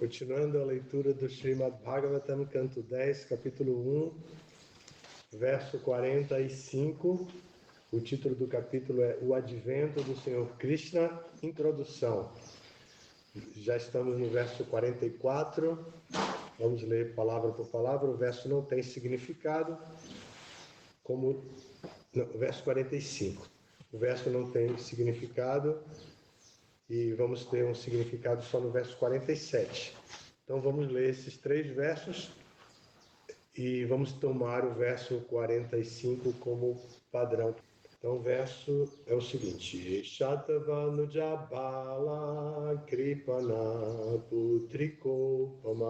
Continuando a leitura do Srimad Bhagavatam, canto 10, capítulo 1, verso 45. O título do capítulo é O Advento do Senhor Krishna, Introdução. Já estamos no verso 44, vamos ler palavra por palavra. O verso não tem significado, o verso 45. O verso não tem significado e vamos ter um significado só no verso 47. Então vamos ler esses três versos e vamos tomar o verso 45 como padrão. Então o verso é o seguinte: Shatavanuja bala kripana putrikopama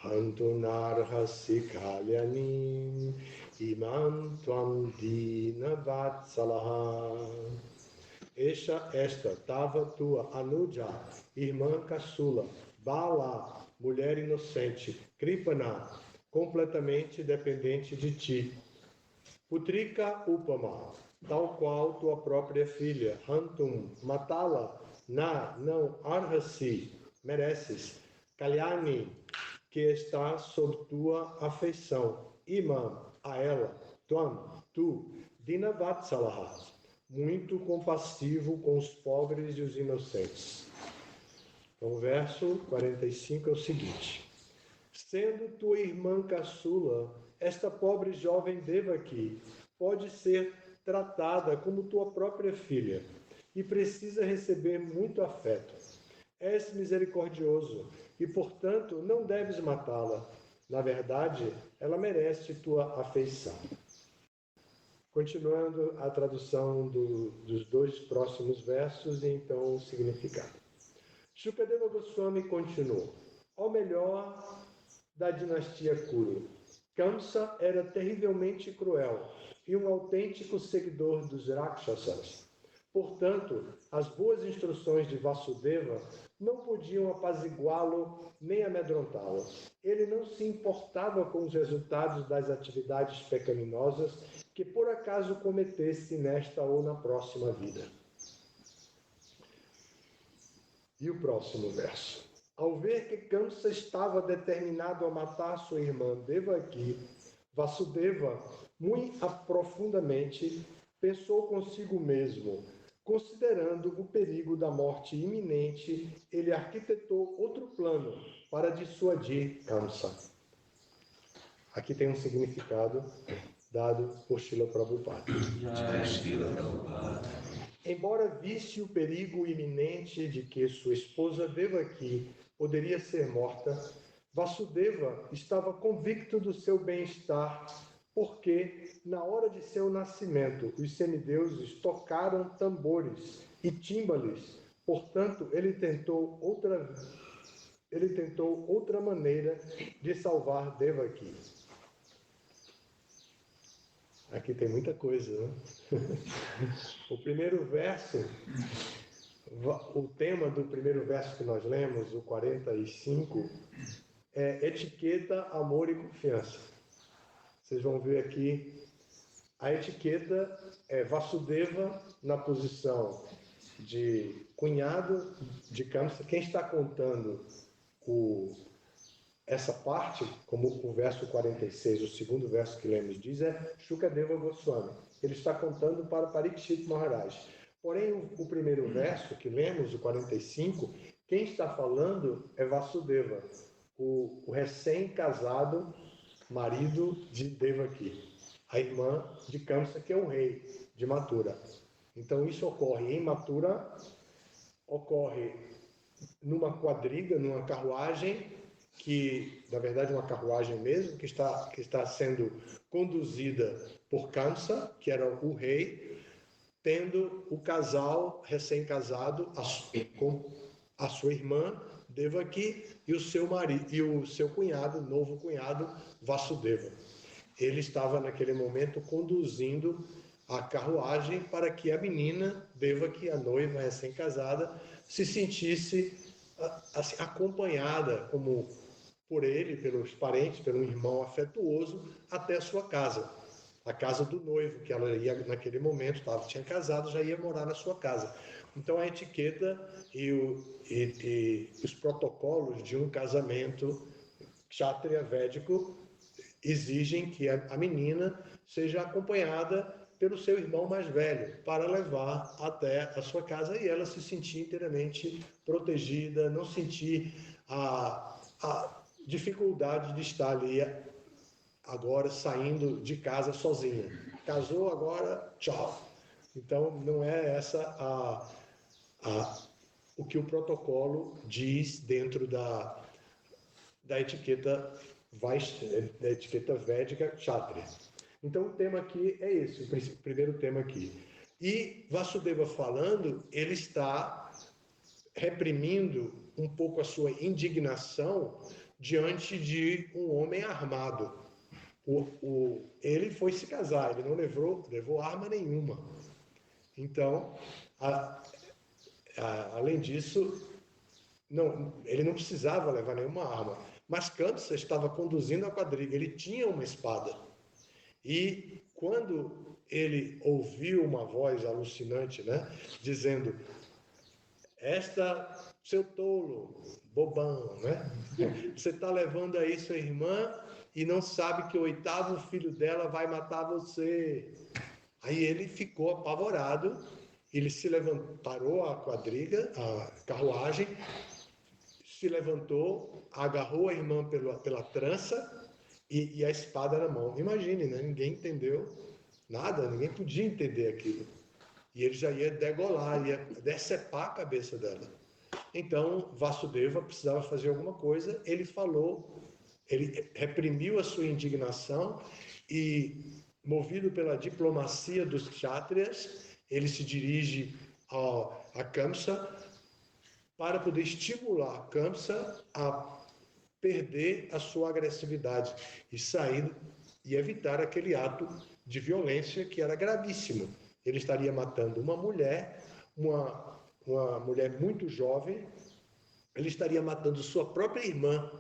hantunarhasi kalyanim imam tvam dina vatsalaha. Esta tava tua Anuja, irmã caçula, Bala, mulher inocente, Kripana, completamente dependente de ti, Putrika Upama, tal qual tua própria filha, Hantum, matá-la, não, Arhasi, mereces, Kalyani, que está sob tua afeição, Imam, a ela, Tvam, tu, Dinavatsalaha, muito compassivo com os pobres e os inocentes. Então, o verso 45 é o seguinte: sendo tua irmã caçula, esta pobre jovem Devaki pode ser tratada como tua própria filha e precisa receber muito afeto. És misericordioso e, portanto, não deves matá-la. Na verdade, ela merece tua afeição. Continuando a tradução dos dois próximos versos e então o significado. Shukadeva Goswami continuou: ao melhor da dinastia Kuru, Kamsa era terrivelmente cruel e um autêntico seguidor dos Rakshasas. Portanto, as boas instruções de Vasudeva não podiam apaziguá-lo nem amedrontá-lo. Ele não se importava com os resultados das atividades pecaminosas que por acaso cometesse nesta ou na próxima vida. E o próximo verso. Ao ver que Kamsa estava determinado a matar sua irmã Devaki, Vasudeva, muito profundamente, pensou consigo mesmo. Considerando o perigo da morte iminente, ele arquitetou outro plano para dissuadir Kamsa. Aqui tem um significado dado por Srila Prabhupada. Embora visse o perigo iminente de que sua esposa Devaki poderia ser morta, Vasudeva estava convicto do seu bem-estar, porque, na hora de seu nascimento, os semideuses tocaram tambores e tímbales. Portanto, ele tentou outra maneira de salvar Devaki. Aqui tem muita coisa, né? O primeiro verso, o tema do primeiro verso que nós lemos, o 45, é etiqueta, amor e confiança. Vocês vão ver aqui, a etiqueta é Vasudeva na posição de cunhado de Kamsa. Quem está contando essa parte, como o verso 46, o segundo verso que lemos diz, é Shukadeva Goswami. Ele está contando para Parikshit Maharaj. Porém, o primeiro verso que lemos, o 45, quem está falando é Vasudeva, o recém-casado marido de Devaki, a irmã de Kamsa, que é o rei de Mathura. Então isso ocorre em Mathura, ocorre numa quadriga, numa carruagem, que na verdade é uma carruagem mesmo, que está sendo conduzida por Kamsa, que era o rei, tendo o casal recém-casado com a sua irmã Devaki e o seu marido e o seu cunhado, novo cunhado Vasudeva. Ele estava naquele momento conduzindo a carruagem para que a menina Devaki, a noiva recém-casada, se sentisse assim, acompanhada como por ele, pelos parentes, pelo irmão afetuoso, até a sua casa, a casa do noivo, que ela ia naquele momento, tinha casado, já ia morar na sua casa. Então, a etiqueta e os protocolos de um casamento kshatriya védico exigem que a menina seja acompanhada pelo seu irmão mais velho para levar até a sua casa e ela se sentir inteiramente protegida, não sentir a dificuldade de estar ali agora saindo de casa sozinha. Casou, agora tchau. Então, não é essa o que o protocolo diz dentro da etiqueta da etiqueta védica kshatriya. Então, o tema aqui é esse, o primeiro tema aqui. E Vasudeva falando, ele está reprimindo um pouco a sua indignação diante de um homem armado. Ele foi se casar, ele não levou arma nenhuma. Então, além disso, ele não precisava levar nenhuma arma. Mas Kamsa estava conduzindo a quadriga, ele tinha uma espada. E quando ele ouviu uma voz alucinante, né, dizendo: seu tolo, bobão, né? Você está levando aí sua irmã e não sabe que o 8º filho dela vai matar você. Aí ele ficou apavorado, ele se levantou, parou a quadriga, a carruagem, se levantou, agarrou a irmã pela trança e a espada na mão. Imagine, né? Ninguém entendeu nada, ninguém podia entender aquilo. E ele já ia degolar, ia decepar a cabeça dela. Então, Vasudeva precisava fazer alguma coisa, ele falou, ele reprimiu a sua indignação e, movido pela diplomacia dos kshatriyas, ele se dirige a Kamsa para poder estimular Kamsa a perder a sua agressividade e sair e evitar aquele ato de violência que era gravíssimo. Ele estaria matando uma mulher muito jovem, ele estaria matando sua própria irmã.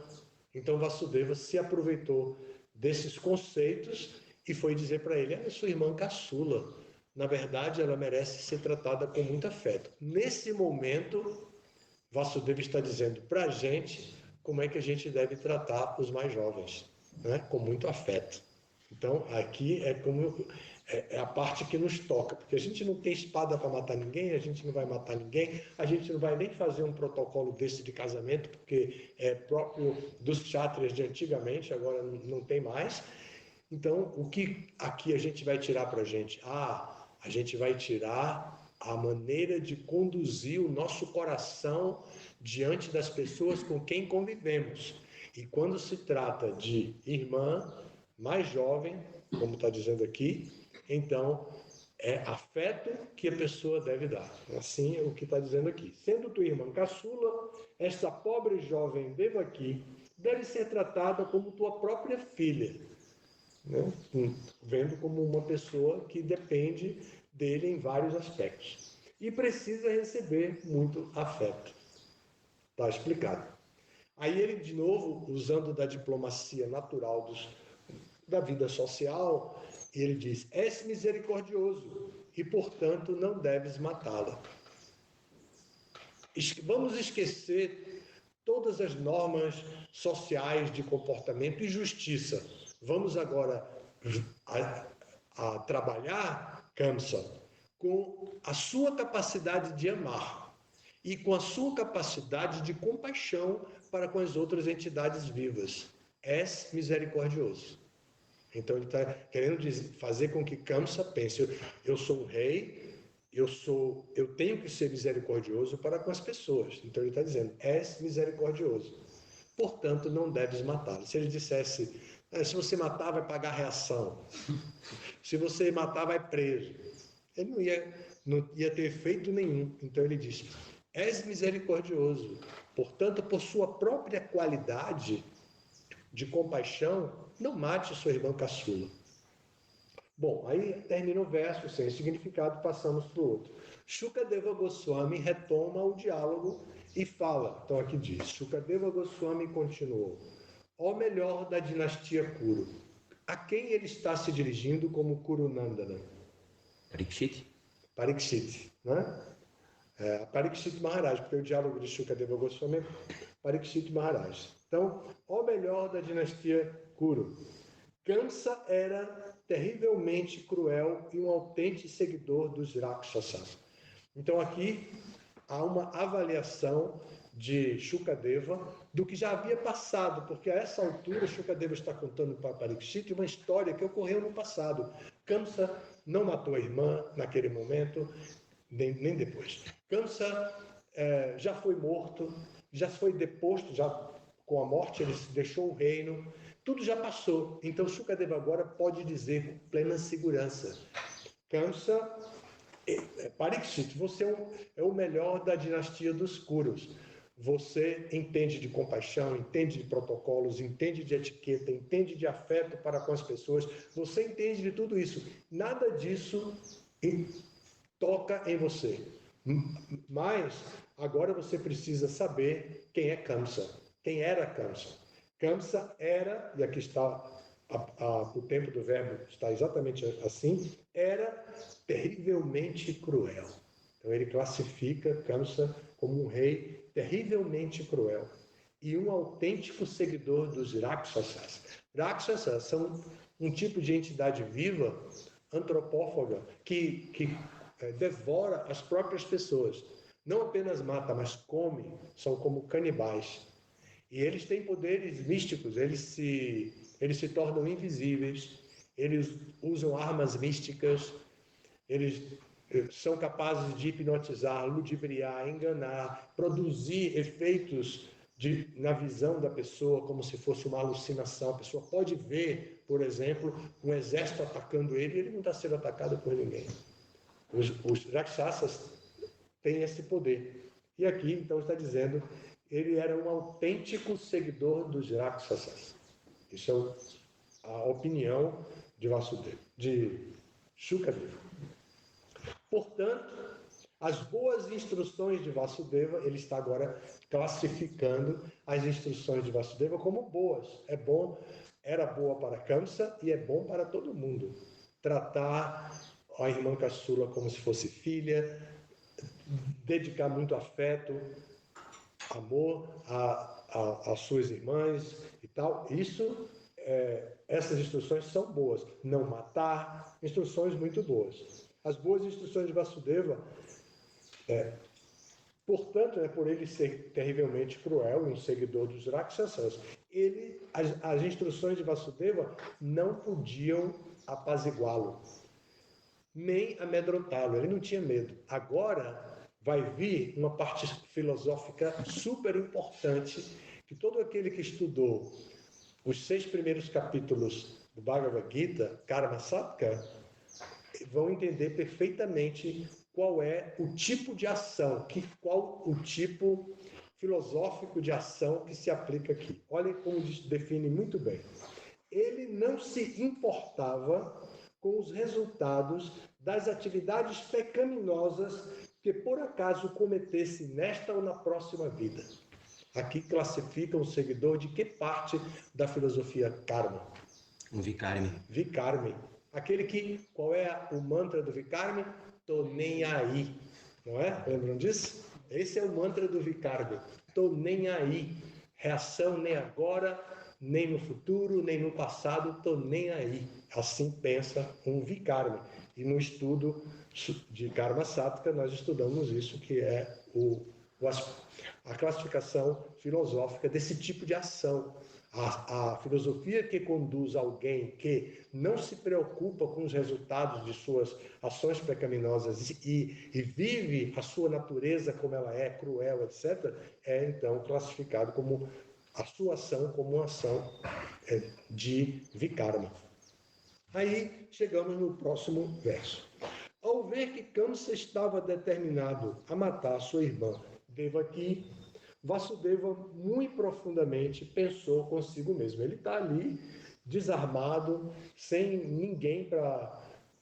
Então Vasudeva se aproveitou desses conceitos e foi dizer para ele: a sua irmã caçula, na verdade ela merece ser tratada com muito afeto. Nesse momento, Vasudeva está dizendo para a gente como é que a gente deve tratar os mais jovens, né? Com muito afeto. Então, aqui é a parte que nos toca, porque a gente não tem espada para matar ninguém, a gente não vai matar ninguém, a gente não vai nem fazer um protocolo desse de casamento, porque é próprio dos kshatriyas de antigamente, agora não tem mais. Então, o que aqui a gente vai tirar para a gente? A gente vai tirar a maneira de conduzir o nosso coração diante das pessoas com quem convivemos. E quando se trata de irmã mais jovem, como está dizendo aqui, então é afeto que a pessoa deve dar. Assim é o que está dizendo aqui. Sendo tua irmã caçula, esta pobre jovem Devaki deve ser tratada como tua própria filha, né? Vendo como uma pessoa que depende dele em vários aspectos. E precisa receber muito afeto. Está explicado. Aí ele, de novo, usando da diplomacia natural da vida social, ele diz: és misericordioso e, portanto, não deves matá-la. Vamos esquecer todas as normas sociais de comportamento e justiça. Vamos agora a trabalhar, Kamsa, com a sua capacidade de amar e com a sua capacidade de compaixão para com as outras entidades vivas. És misericordioso. Então ele está querendo fazer com que Kamsa pense: eu sou um rei, eu tenho que ser misericordioso para com as pessoas. Então ele está dizendo: és misericordioso, portanto não deves matá-lo. Se ele dissesse: se você matar vai pagar reação, se você matar vai preso, ele não ia ter efeito nenhum. Então ele diz: és misericordioso, portanto, por sua própria qualidade de compaixão, não mate sua irmã caçula. Bom, aí termina o verso sem significado, passamos para o outro. Shukadeva Goswami retoma o diálogo e fala. Então aqui diz: Shukadeva Goswami continuou: ó melhor da dinastia Kuru, a quem ele está se dirigindo como Kurunandana? Parikshit. Parikshit, né? Parikshit Maharaj, porque o diálogo de Shukadeva Goswami é Parikshit Maharaj. Então, o melhor da dinastia Kuru. Kamsa era terrivelmente cruel e um autêntico seguidor dos Rakshasas. Então, aqui há uma avaliação de Shukadeva do que já havia passado, porque a essa altura Shukadeva está contando para Parikshit uma história que ocorreu no passado. Kamsa não matou a irmã naquele momento, nem depois. Kamsa já foi morto, já foi deposto, já com a morte ele deixou o reino, tudo já passou. Então Shukadeva agora pode dizer com plena segurança: Kamsa, Parikshit, você é o melhor da dinastia dos Kurus. Você entende de compaixão, entende de protocolos, entende de etiqueta, entende de afeto para com as pessoas, você entende de tudo isso. Nada disso toca em você. Mas agora você precisa saber quem é Kamsa, quem era Kamsa. Kamsa era, e aqui está o tempo do verbo, está exatamente assim, era terrivelmente cruel. Então ele classifica Kamsa como um rei terrivelmente cruel e um autêntico seguidor dos Rakshasas. Rakshasas são um tipo de entidade viva, antropófaga, que devora as próprias pessoas. Não apenas mata, mas come, são como canibais. E eles têm poderes místicos, eles se tornam invisíveis, eles usam armas místicas, eles são capazes de hipnotizar, ludibriar, enganar, produzir efeitos na visão da pessoa como se fosse uma alucinação. A pessoa pode ver, por exemplo, um exército atacando ele e ele não está sendo atacado por ninguém. Os Rakshasas têm esse poder. E aqui, então, está dizendo, ele era um autêntico seguidor dos Rakshasas. Isso é a opinião de Shukadeva. Portanto, as boas instruções de Vasudeva, ele está agora classificando as instruções de Vasudeva como boas. Era boa para Kamsa e é bom para todo mundo. Tratar a irmã caçula como se fosse filha, dedicar muito afeto, amor às suas irmãs e tal. Essas instruções são boas. Não matar, instruções muito boas. As boas instruções de Vasudeva, portanto, por ele ser terrivelmente cruel e um seguidor dos Rakshasas, as instruções de Vasudeva não podiam apaziguá-lo, nem amedrontá-lo. Ele não tinha medo. Agora vai vir uma parte filosófica super importante, que todo aquele que estudou os 6 primeiros capítulos do Bhagavad Gita, Karma Sattva, vão entender perfeitamente qual é o tipo de ação, qual o tipo filosófico de ação que se aplica aqui. Olhem como define muito bem. Ele não se importava com os resultados das atividades pecaminosas que por acaso cometesse nesta ou na próxima vida. Aqui classifica um seguidor de que parte da filosofia karma? Um Vikarmi. Vikarmi. Aquele que, qual é o mantra do Vikarmi? Tô nem aí. Não é? Lembram disso? Esse é o mantra do Vikarmi. Tô nem aí. Reação nem agora, nem no futuro, nem no passado, tô nem aí. Assim pensa um Vikarmi. E no estudo de Karma Sattva nós estudamos isso, que é a classificação filosófica desse tipo de ação. A filosofia que conduz alguém que não se preocupa com os resultados de suas ações pecaminosas e vive a sua natureza como ela é, cruel, etc., é então classificado como a sua ação como uma ação de Vikarma. Aí chegamos no próximo verso. Ao ver que Kamsa estava determinado a matar sua irmã Devaki, Vasudeva muito profundamente pensou consigo mesmo. Ele está ali desarmado, sem ninguém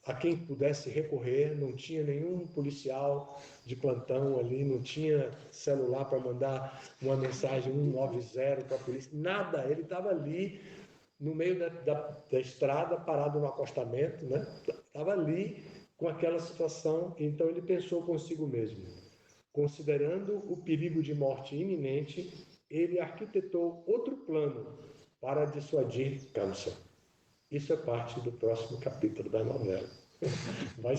a quem pudesse recorrer, não tinha nenhum policial de plantão ali, não tinha celular para mandar uma mensagem 190 para a polícia, nada. Ele estava ali no meio da estrada, parado no acostamento, né? Estava ali com aquela situação, então ele pensou consigo mesmo: Considerando o perigo de morte iminente, ele arquitetou outro plano para dissuadir Kamsa. Isso é parte do próximo capítulo da novela. Vai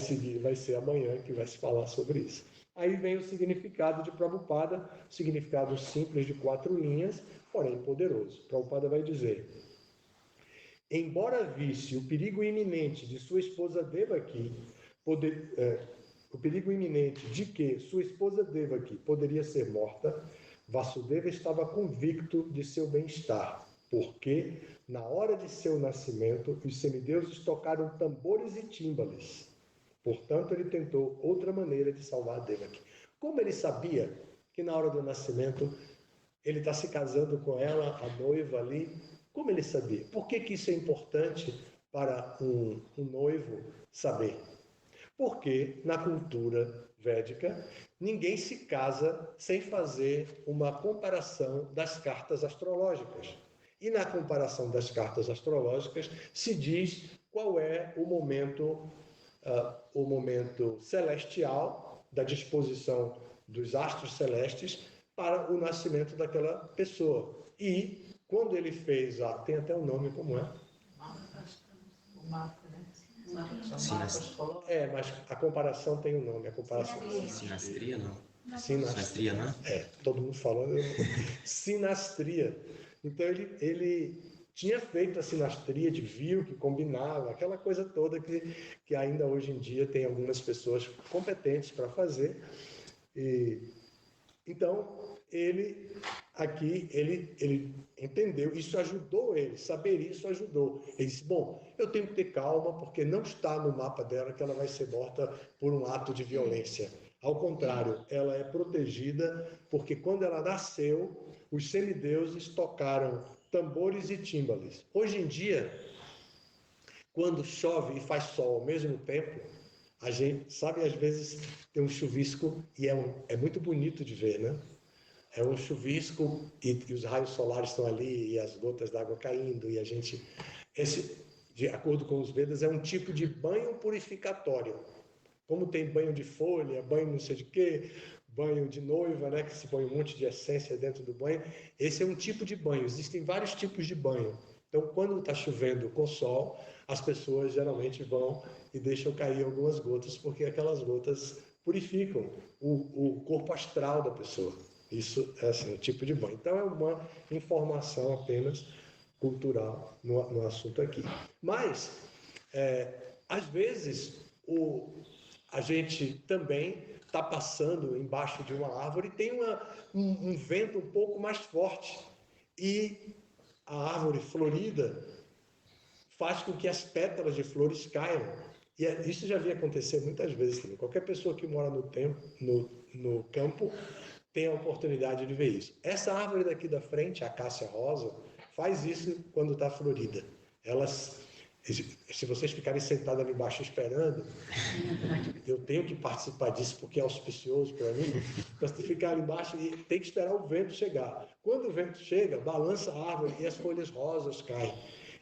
ser amanhã que vai se falar sobre isso. Aí vem o significado de Prabhupada, significado simples de 4 linhas, porém poderoso. Prabhupada vai dizer: embora visse o perigo iminente de sua esposa Devaki, o perigo iminente de que sua esposa Devaki poderia ser morta, Vasudeva estava convicto de seu bem-estar, porque, na hora de seu nascimento, os semideuses tocaram tambores e tímbalos. Portanto, ele tentou outra maneira de salvar Devaki. Como ele sabia que, na hora do nascimento, ele está se casando com ela, a noiva ali? Como ele sabia? Por que isso é importante para um noivo saber? Porque, na cultura védica, ninguém se casa sem fazer uma comparação das cartas astrológicas. E na comparação das cartas astrológicas se diz qual é o momento celestial da disposição dos astros celestes para o nascimento daquela pessoa. E quando ele fez tem até um nome, como é? O mapa, né? Mas a comparação tem um nome. A comparação... Sinastria, não? Sinastria, não? Todo mundo falando. Sinastria. Então ele tinha feito a sinastria de viu que combinava, aquela coisa toda que ainda hoje em dia tem algumas pessoas competentes para fazer. Então, ele entendeu, isso ajudou ele, saber isso ajudou. Ele disse, bom, eu tenho que ter calma, porque não está no mapa dela que ela vai ser morta por um ato de violência. Ao contrário, ela é protegida, porque quando ela nasceu, os semideuses tocaram tambores e tímbalos. Hoje em dia, quando chove e faz sol ao mesmo tempo, a gente, sabe, às vezes tem um chuvisco e é muito bonito de ver, né? É um chuvisco e os raios solares estão ali e as gotas d'água caindo e a gente... de acordo com os Vedas, é um tipo de banho purificatório. Como tem banho de folha, banho não sei de quê, banho de noiva, né, que se põe um monte de essência dentro do banho. Esse é um tipo de banho. Existem vários tipos de banho. Então, quando está chovendo com sol, as pessoas geralmente vão e deixam cair algumas gotas, porque aquelas gotas purificam o corpo astral da pessoa. Isso é assim, o tipo de banho. Então, é uma informação apenas cultural no assunto aqui. Mas, às vezes, a gente também está passando embaixo de uma árvore e tem um vento um pouco mais forte. E a árvore florida faz com que as pétalas de flores caiam. E isso já vi acontecer muitas vezes também. Qualquer pessoa que mora no campo tem a oportunidade de ver isso. Essa árvore daqui da frente, a acácia rosa, faz isso quando está florida. Se vocês ficarem sentados ali embaixo esperando, eu tenho que participar disso porque é auspicioso para mim, mas ficar ali embaixo e tem que esperar o vento chegar. Quando o vento chega, balança a árvore e as folhas rosas caem.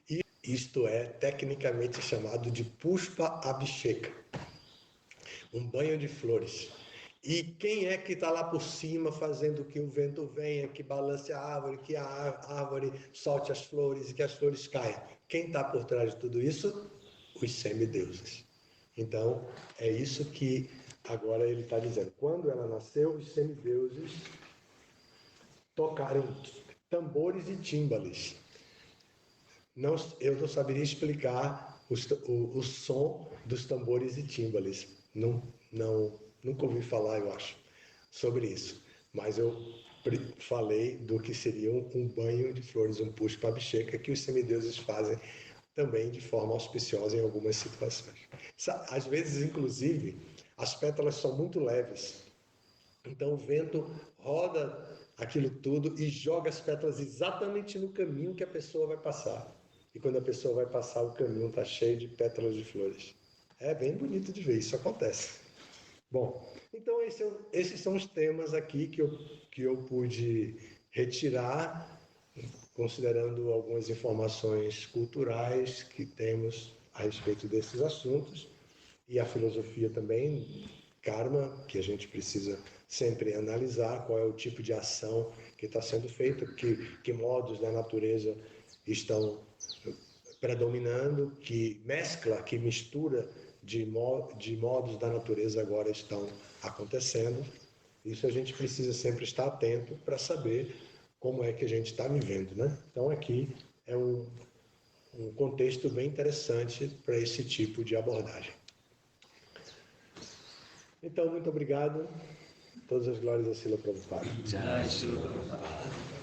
E isto é tecnicamente chamado de Pushpa Abhisheka, um banho de flores. E quem é que está lá por cima fazendo que o vento venha, que balance a árvore, que a árvore solte as flores e que as flores caiam? Quem está por trás de tudo isso? Os semideuses. Então, é isso que agora ele está dizendo. Quando ela nasceu, os semideuses tocaram tambores e tímbalos. Eu não saberia explicar o som dos tambores e tímbalos. Nunca ouvi falar, eu acho, sobre isso. Mas eu falei do que seria um banho de flores, um pushpa abhisheka, que os semideuses fazem também de forma auspiciosa em algumas situações. Às vezes, inclusive, as pétalas são muito leves. Então o vento roda aquilo tudo e joga as pétalas exatamente no caminho que a pessoa vai passar. E quando a pessoa vai passar, o caminho está cheio de pétalas de flores. É bem bonito de ver, isso acontece. Bom, então esses são os temas aqui que eu pude retirar, considerando algumas informações culturais que temos a respeito desses assuntos, e a filosofia também, karma, que a gente precisa sempre analisar qual é o tipo de ação que está sendo feita, que modos da natureza estão predominando, que mescla, que mistura de modos da natureza agora estão acontecendo. Isso a gente precisa sempre estar atento para saber como é que a gente está vivendo, né? Então aqui é um contexto bem interessante para esse tipo de abordagem. Então, muito obrigado. Todas as glórias a Srila Prabhupada. Jai Srila Prabhupada.